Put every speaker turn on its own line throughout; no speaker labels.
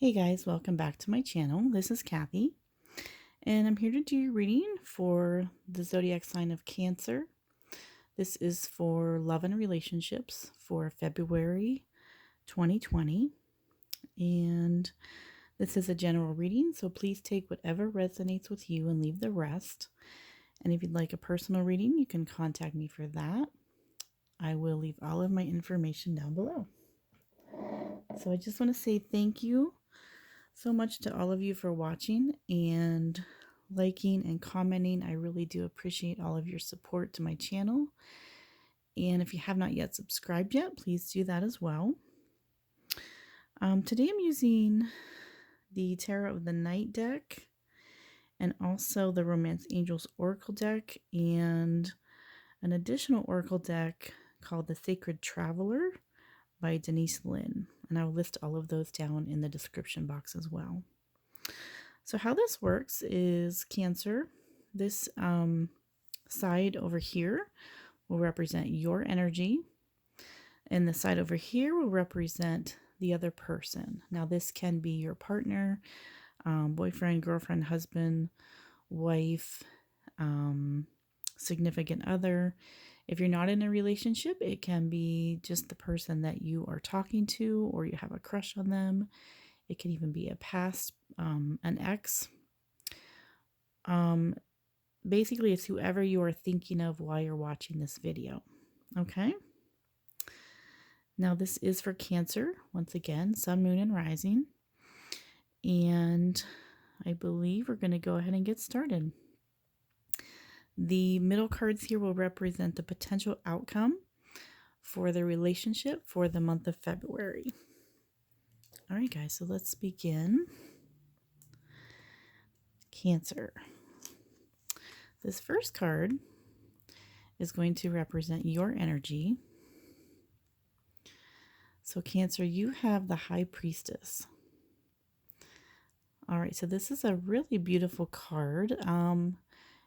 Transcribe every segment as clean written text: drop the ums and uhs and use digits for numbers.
Hey guys, welcome back to my channel. This is Kathy, and I'm here to do your reading for the zodiac sign of Cancer. This is for love and relationships for February 2020, and this is a general reading, so please take whatever resonates with you and leave the rest. And if you'd like a personal reading, you can contact me for that. I will leave all of my information down below. So I just want to say thank you so much to all of you for watching and liking and commenting. I really do appreciate all of your support to my channel. And if you have not yet subscribed yet, please do that as well. Today I'm using the Tarot of the Night deck and also the Romance Angels Oracle deck and an additional Oracle deck called the Sacred Traveler by Denise Linn. And I'll list all of those down in the description box as well. So how this works is Cancer, this side over here will represent your energy, and the side over here will represent the other person. Now this can be your partner, boyfriend, girlfriend, husband, wife, significant other. If you're not in a relationship, it can be just the person that you are talking to, or you have a crush on them. It can even be a past, an ex. Basically, it's whoever you are thinking of while you're watching this video. Okay. Now, this is for Cancer. Once again, Sun, Moon, and Rising. And I believe we're going to go ahead and get started. The middle cards here will represent the potential outcome for the relationship for the month of February. All right, guys, so let's begin. Cancer. This first card is going to represent your energy. So Cancer, you have the High Priestess. All right, so this is a really beautiful card.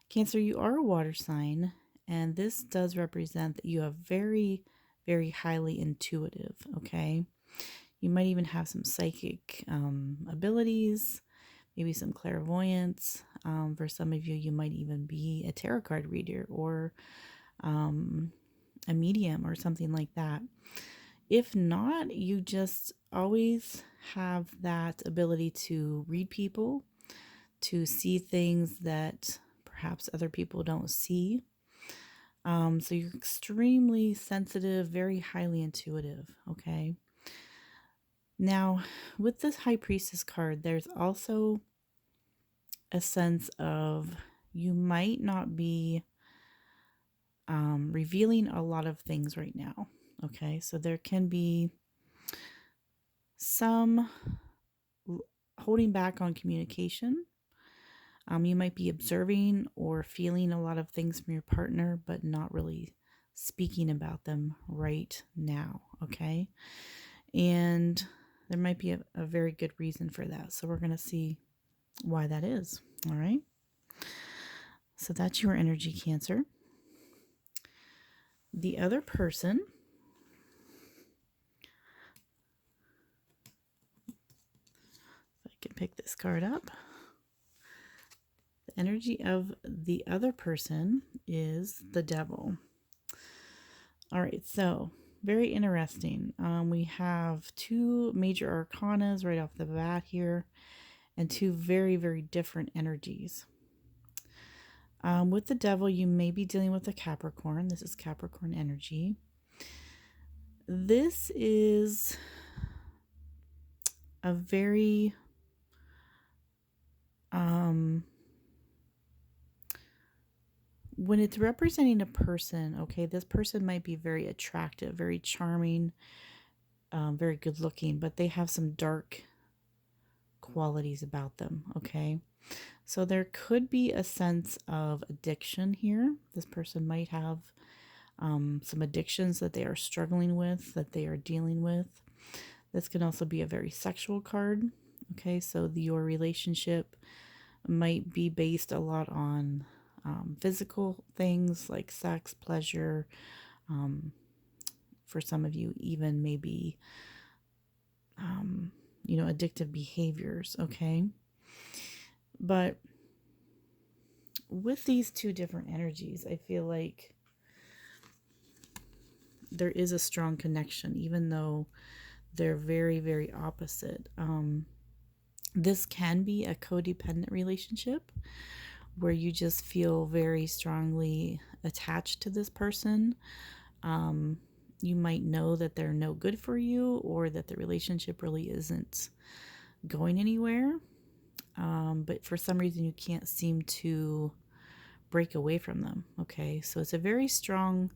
Cancer, you are a water sign, and this does represent that you are very, very highly intuitive, okay? You might even have some psychic abilities, maybe some clairvoyance. For some of you, you might even be a tarot card reader or a medium or something like that. If not, you just always have that ability to read people, to see things that perhaps other people don't see. So you're extremely sensitive, very highly intuitive, okay? Now, with this High Priestess card, there's also a sense of you might not be revealing a lot of things right now, okay? So there can be some holding back on communication. You might be observing or feeling a lot of things from your partner, but not really speaking about them right now, okay? And there might be a very good reason for that. So we're going to see why that is, all right? So that's your energy, Cancer. The other person, if I can pick this card up, the energy of the other person is the Devil. All right, so very interesting. We have two major arcanas right off the bat here, and two very, very different energies. With the Devil, you may be dealing with a Capricorn. This is Capricorn energy. This is a very when it's representing a person, okay, this person might be very attractive, very charming, very good looking, but they have some dark qualities about them, okay? So there could be a sense of addiction here. This person might have some addictions that they are struggling with, that they are dealing with. This can also be a very sexual card, okay? So your relationship might be based a lot on physical things like sex, pleasure. For some of you, even maybe addictive behaviors, okay? But with these two different energies, I feel like there is a strong connection, even though they're very, very opposite. This can be a codependent relationship where you just feel very strongly attached to this person. You might know that they're no good for you, or that the relationship really isn't going anywhere. But for some reason, you can't seem to break away from them. Okay, so it's a very strong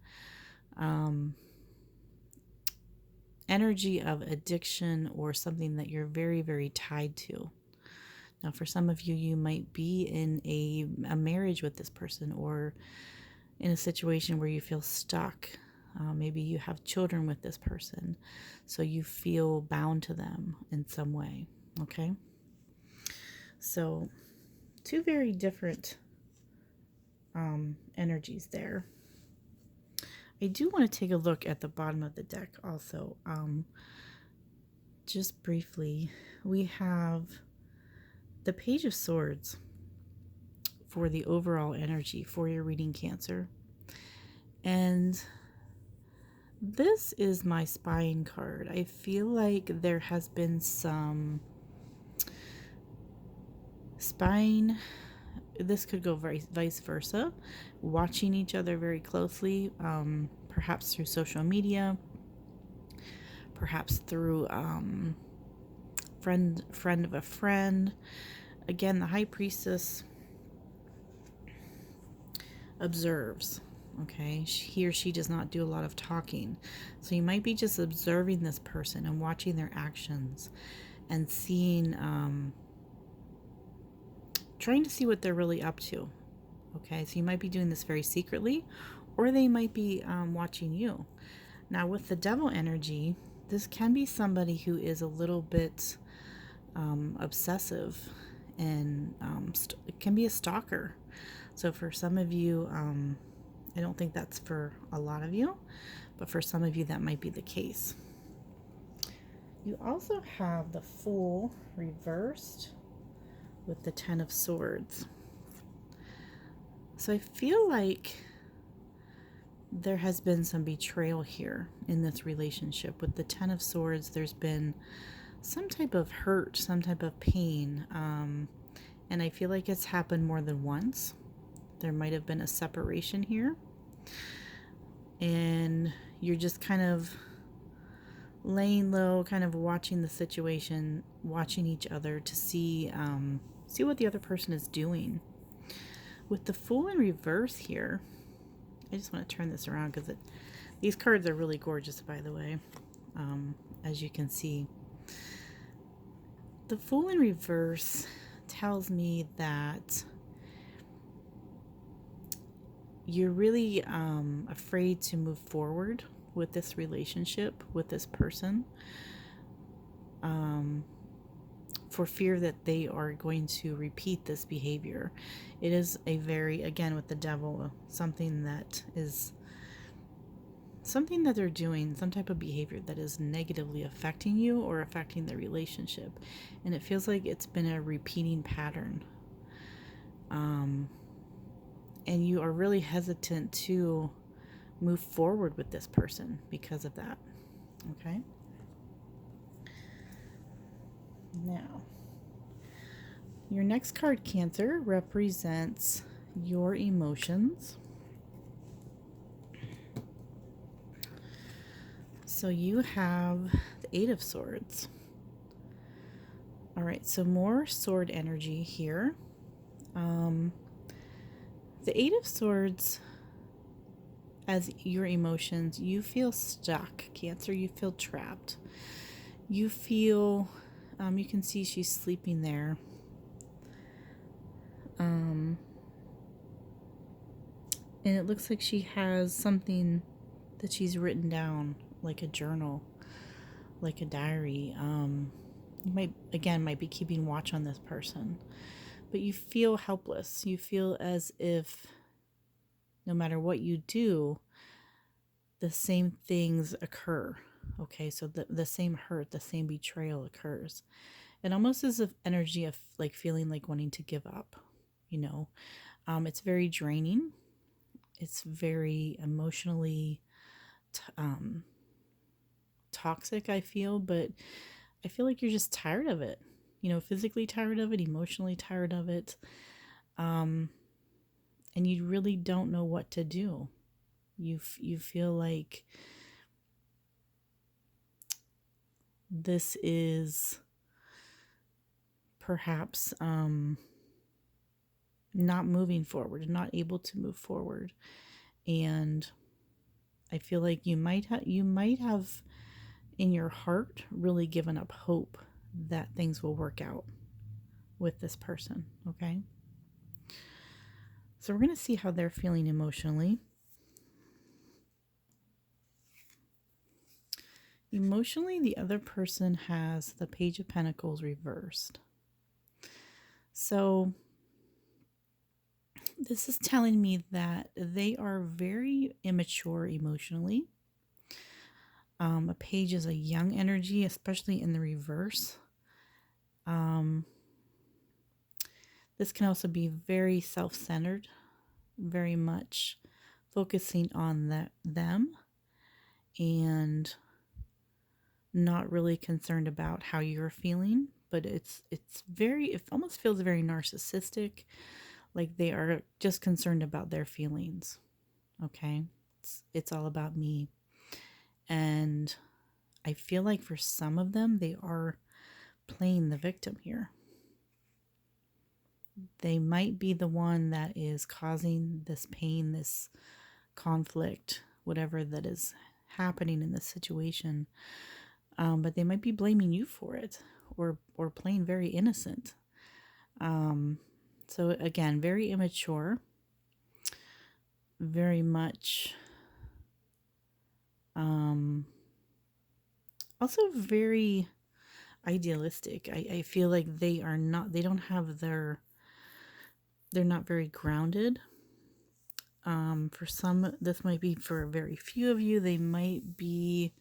energy of addiction, or something that you're very, very tied to. Now, for some of you, you might be in a marriage with this person, or in a situation where you feel stuck. Maybe you have children with this person, so you feel bound to them in some way. Okay, so two very different energies there. I do want to take a look at the bottom of the deck also. Just briefly, we have the Page of Swords for the overall energy for your reading, Cancer. And this is my spying card. I feel like there has been some spying. This could go vice versa, watching each other very closely, perhaps through social media, perhaps through friend of a friend. Again, the High Priestess observes. Okay, he or she does not do a lot of talking, so you might be just observing this person and watching their actions and seeing, trying to see what they're really up to. Okay, so you might be doing this very secretly, or they might be watching you. Now, with the Devil energy, this can be somebody who is a little bit obsessive, and it can be a stalker. So for some of you, I don't think that's for a lot of you, but for some of you that might be the case. You also have the Fool reversed with the Ten of Swords. So I feel like there has been some betrayal here in this relationship. With the Ten of Swords, there's been some type of hurt, some type of pain, and I feel like it's happened more than once. There might have been a separation here, and you're just kind of laying low, kind of watching the situation, watching each other to see what the other person is doing. With the Fool in reverse here, I just want to turn this around because these cards are really gorgeous, by the way, as you can see. The Fool in reverse tells me that you're really afraid to move forward with this relationship, with this person, for fear that they are going to repeat this behavior. It is a very, again, with the Devil, something that they're doing, some type of behavior that is negatively affecting you or affecting the relationship. And it feels like it's been a repeating pattern. And you are really hesitant to move forward with this person because of that. Okay? Now, your next card, Cancer, represents your emotions. So you have the Eight of Swords. All right, so more sword energy here. The Eight of Swords, as your emotions, you feel stuck, Cancer. You feel trapped. You feel, you can see she's sleeping there. And it looks like she has something that she's written down, like a journal, like a diary. You might be keeping watch on this person, but you feel helpless. You feel as if no matter what you do, the same things occur. Okay, so the same hurt, the same betrayal occurs. It almost is an energy of like feeling like wanting to give up, you know. It's very draining. It's very emotionally toxic, I feel, but I feel like you're just tired of it, you know, physically tired of it, emotionally tired of it. And you really don't know what to do. You feel like this is perhaps not moving forward, not able to move forward. And I feel like you might have in your heart really given up hope that things will work out with this person, okay? So we're going to see how they're feeling emotionally. Emotionally, the other person has the Page of Pentacles reversed. So this is telling me that they are very immature emotionally. A page is a young energy, especially in the reverse. This can also be very self-centered, very much focusing on them and not really concerned about how you're feeling. But it almost feels very narcissistic, like they are just concerned about their feelings. Okay, it's all about me. And I feel like for some of them, they are playing the victim here. They might be the one that is causing this pain, this conflict, whatever that is happening in this situation. But they might be blaming you for it, or playing very innocent. So again, very immature, very much also very idealistic. I feel like they don't have they're not very grounded. For some, this might be for very few of you, they might be,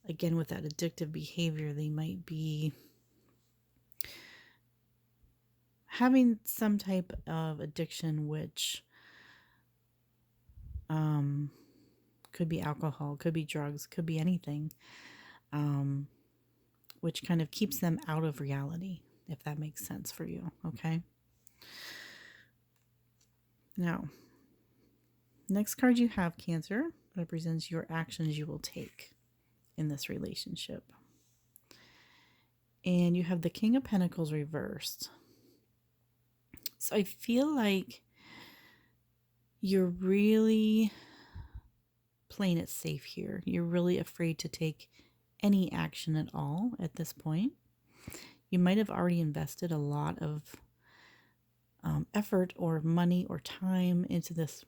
again, with that addictive behavior, they might be having some type of addiction, which could be alcohol, could be drugs, could be anything, which kind of keeps them out of reality, if that makes sense for you, okay? Now, next card you have, Cancer, represents your actions you will take in this relationship. And you have the King of Pentacles reversed. So I feel like you're really playing it safe here. You're really afraid to take any action at all at this point. You might have already invested a lot of effort or money or time into this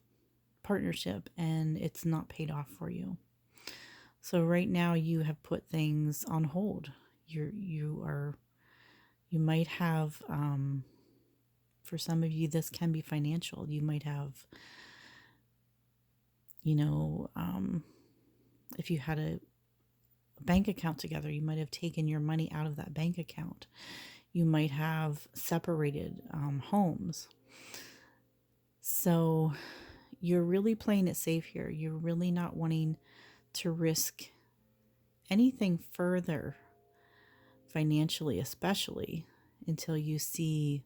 partnership, and it's not paid off for you. So right now you have put things on hold. You might have, for some of you, this can be financial. You might have, if you had a bank account together, you might have taken your money out of that bank account. You might have separated homes. So you're really playing it safe here. You're really not wanting to risk anything further financially, especially until you see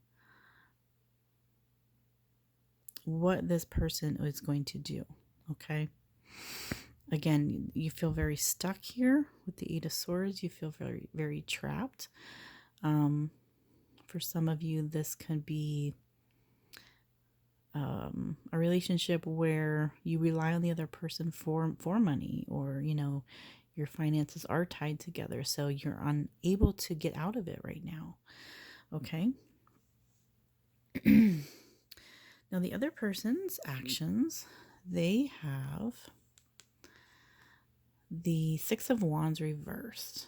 what this person is going to do. Okay. Again, you feel very stuck here with the Eight of Swords. You feel very, very trapped. For some of you, this could be a relationship where you rely on the other person for money, or, your finances are tied together, so you're unable to get out of it right now. Okay. Now, the other person's actions, they have the Six of Wands reversed.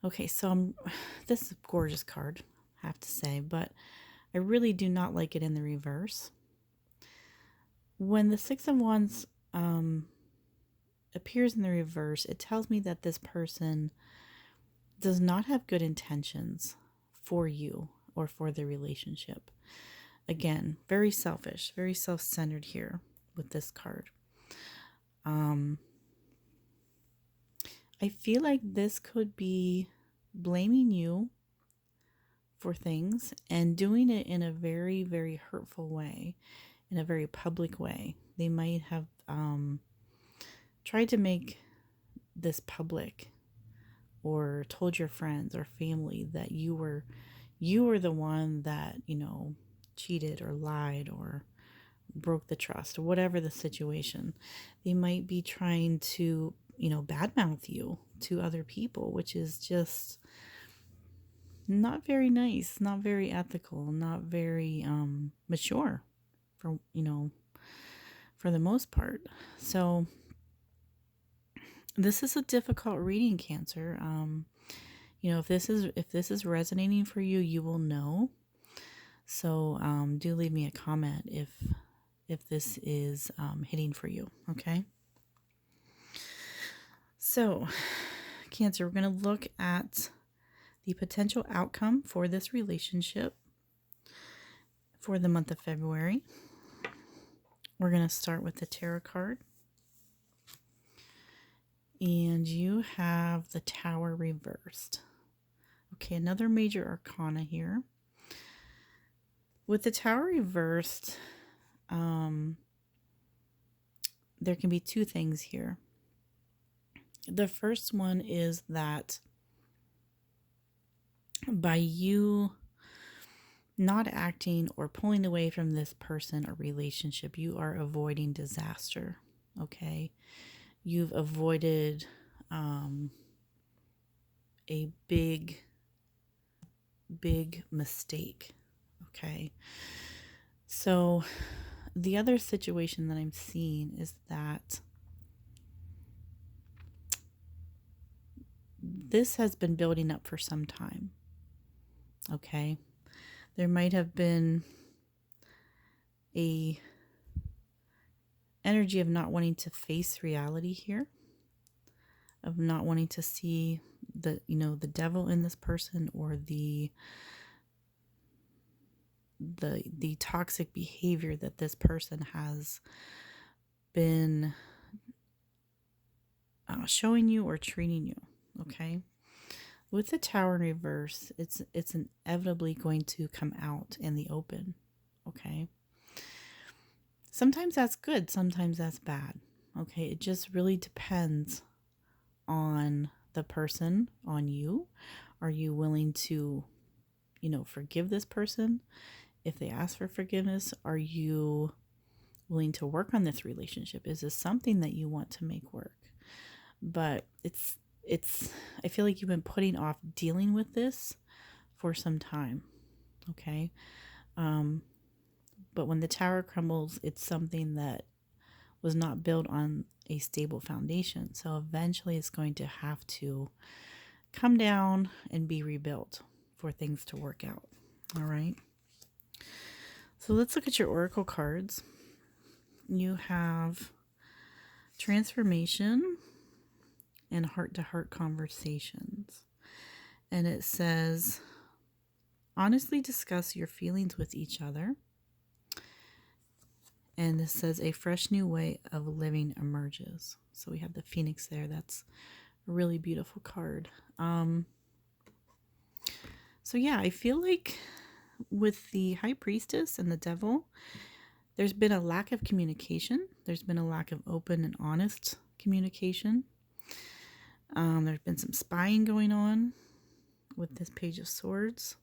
Okay, so this is a gorgeous card, I have to say, but I really do not like it in the reverse. When the Six of Wands appears in the reverse, it tells me that this person does not have good intentions for you or for the relationship. Again, very selfish, very self-centered here with this card. I feel like this could be blaming you for things and doing it in a very, very hurtful way, in a very public way. They might have tried to make this public, or told your friends or family that you were the one that, cheated or lied or broke the trust, or whatever the situation. They might be trying to, badmouth you to other people, which is just not very nice, not very ethical, not very mature for, for the most part. So this is a difficult reading, Cancer. If this is resonating for you, you will know. So do leave me a comment if this is hitting for you. Okay. So, Cancer, we're going to look at the potential outcome for this relationship for the month of February. We're going to start with the tarot card. And you have the Tower reversed. Okay, another major arcana here. With the Tower reversed, there can be two things here. The first one is that by you not acting or pulling away from this person or relationship, you are avoiding disaster. Okay, you've avoided a big mistake. Okay, so the other situation that I'm seeing is that this has been building up for some time. Okay, there might have been a energy of not wanting to face reality here, of not wanting to see the devil in this person, or the toxic behavior that this person has been showing you or treating you. Okay, with the Tower in reverse, it's inevitably going to come out in the open. Okay, sometimes that's good, sometimes that's bad. Okay, it just really depends on the person, on you. Are you willing to, forgive this person if they ask for forgiveness? Are you willing to work on this relationship? Is this something that you want to make work? But I feel like you've been putting off dealing with this for some time. Okay. But when the Tower crumbles, it's something that was not built on a stable foundation. So eventually it's going to have to come down and be rebuilt for things to work out. All right. So let's look at your oracle cards. You have transformation and heart-to-heart conversations. And it says, honestly discuss your feelings with each other. And this says a fresh new way of living emerges. So we have the Phoenix there. That's a really beautiful card. So yeah, I feel like with the High Priestess and the Devil, there's been a lack of communication. There's been a lack of open and honest communication. There's been some spying going on with this Page of Swords.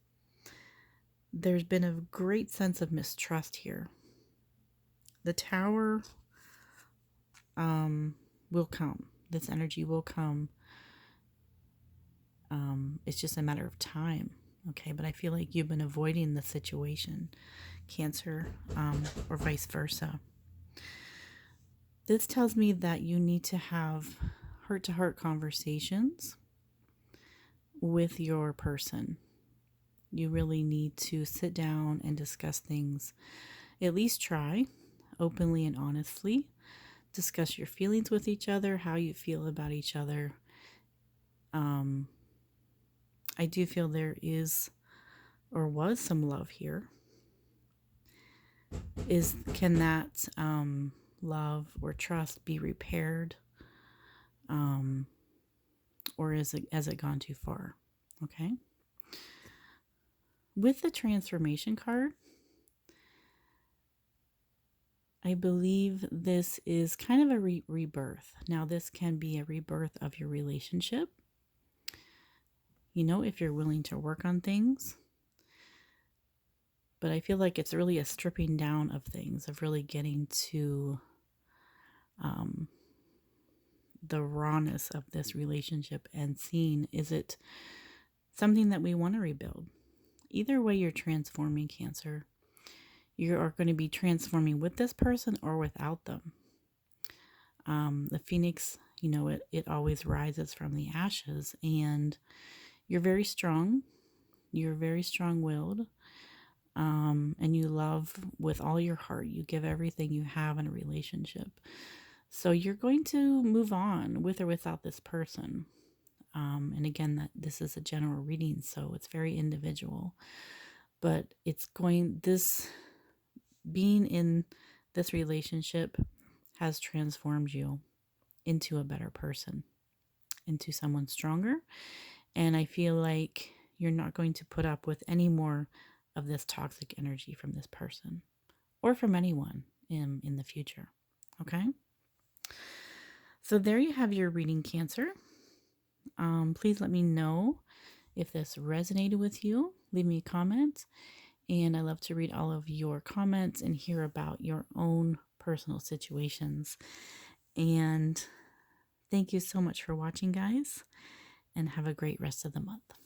There's been a great sense of mistrust here. The Tower will come. This energy will come. It's just a matter of time. Okay, but I feel like you've been avoiding the situation, Cancer, or vice versa. This tells me that you need to have heart-to-heart conversations with your person. You really need to sit down and discuss things. At least try, openly and honestly, discuss your feelings with each other, how you feel about each other. I do feel there is or was some love here. Can that love or trust be repaired? Or has it gone too far? Okay. With the transformation card, I believe this is kind of a rebirth. Now, this can be a rebirth of your relationship. You know, if you're willing to work on things. But I feel like it's really a stripping down of things, of really getting to the rawness of this relationship and seeing, is it something that we want to rebuild? Either way, you're transforming, Cancer. You are going to be transforming with this person or without them. The phoenix, you know, it always rises from the ashes, and you're very strong. You're very strong-willed, and you love with all your heart. You give everything you have in a relationship. So you're going to move on with or without this person. And again, this is a general reading, so it's very individual. But being in this relationship has transformed you into a better person, into someone stronger. And I feel like you're not going to put up with any more of this toxic energy from this person or from anyone in the future. Okay? So there you have your reading, Cancer. Please let me know if this resonated with you. Leave me a comment. And I love to read all of your comments and hear about your own personal situations. And thank you so much for watching, guys. And have a great rest of the month.